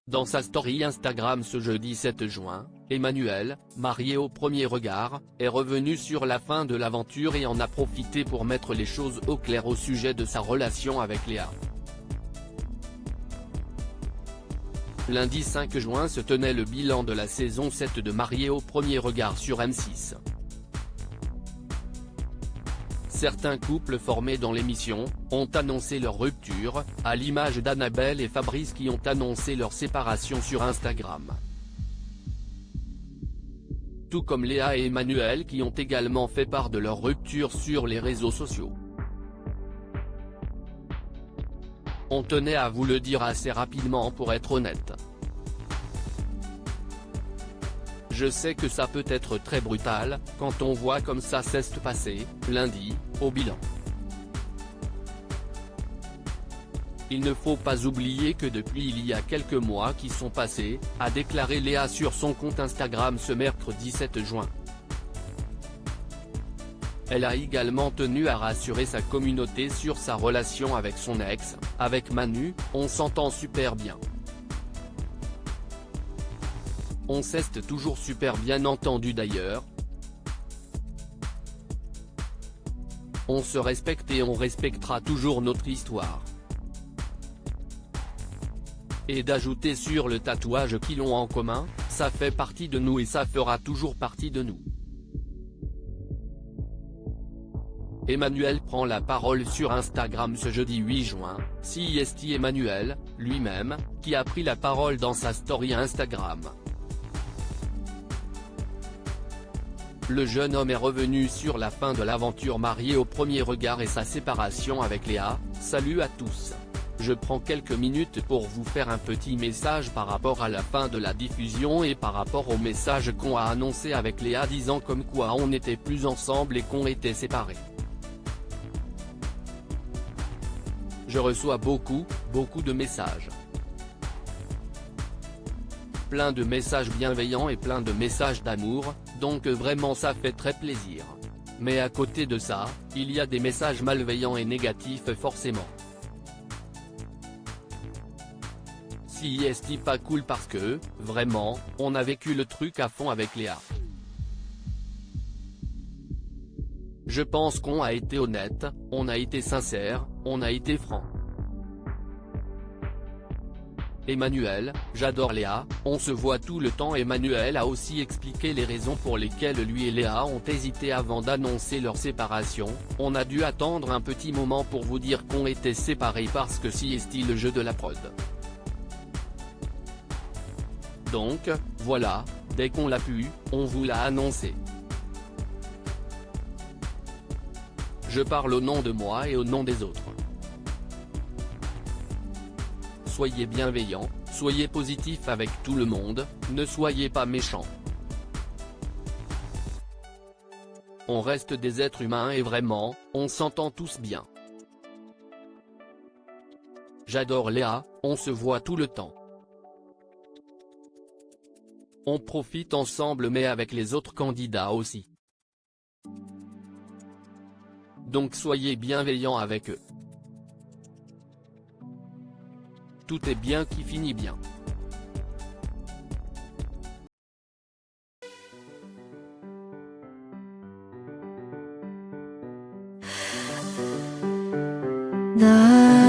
Dans sa story Instagram ce jeudi 7 juin, Emmanuel, marié au premier regard, est revenu sur la fin de l'aventure et en a profité pour mettre les choses au clair au sujet de sa relation avec Léa. Lundi 5 juin se tenait le bilan de la saison 7 de Marié au premier regard sur M6. Certains couples formés dans l'émission ont annoncé leur rupture, à l'image d'Annabelle et Fabrice qui ont annoncé leur séparation sur Instagram. Tout comme Léa et Emmanuel qui ont également fait part de leur rupture sur les réseaux sociaux. On tenait à vous le dire assez rapidement pour être honnête. Je sais que ça peut être très brutal, quand on voit comme ça s'est passé, lundi, au bilan. Il ne faut pas oublier que depuis il y a quelques mois qui sont passés, a déclaré Léa sur son compte Instagram ce mercredi 7 juin. Elle a également tenu à rassurer sa communauté sur sa relation avec son ex, avec Manu, on s'entend super bien. On s'est toujours super bien entendu d'ailleurs. On se respecte et on respectera toujours notre histoire. Et d'ajouter sur le tatouage qu'ils ont en commun, ça fait partie de nous et ça fera toujours partie de nous. Emmanuel prend la parole sur Instagram ce jeudi 8 juin, c'est Emmanuel, lui-même, qui a pris la parole dans sa story Instagram. Le jeune homme est revenu sur la fin de l'aventure Marié au premier regard et sa séparation avec Léa. Salut à tous. Je prends quelques minutes pour vous faire un petit message par rapport à la fin de la diffusion et par rapport au message qu'on a annoncé avec Léa disant comme quoi on n'était plus ensemble et qu'on était séparés. Je reçois beaucoup de messages. Plein de messages bienveillants et plein de messages d'amour, donc vraiment ça fait très plaisir. Mais à côté de ça, il y a des messages malveillants et négatifs forcément. C'est pas cool parce que, vraiment, on a vécu le truc à fond avec Léa. Je pense qu'on a été honnête, on a été sincère, on a été franc. Emmanuel, j'adore Léa, on se voit tout le temps. Emmanuel a aussi expliqué les raisons pour lesquelles lui et Léa ont hésité avant d'annoncer leur séparation. On a dû attendre un petit moment pour vous dire qu'on était séparés parce que c'est le jeu de la prod. Donc, voilà, dès qu'on l'a pu, on vous l'a annoncé. Je parle au nom de moi et au nom des autres. Soyez bienveillants, soyez positifs avec tout le monde, ne soyez pas méchants. On reste des êtres humains et vraiment, on s'entend tous bien. J'adore Léa, on se voit tout le temps. On profite ensemble mais avec les autres candidats aussi. Donc soyez bienveillants avec eux. Tout est bien qui finit bien. 나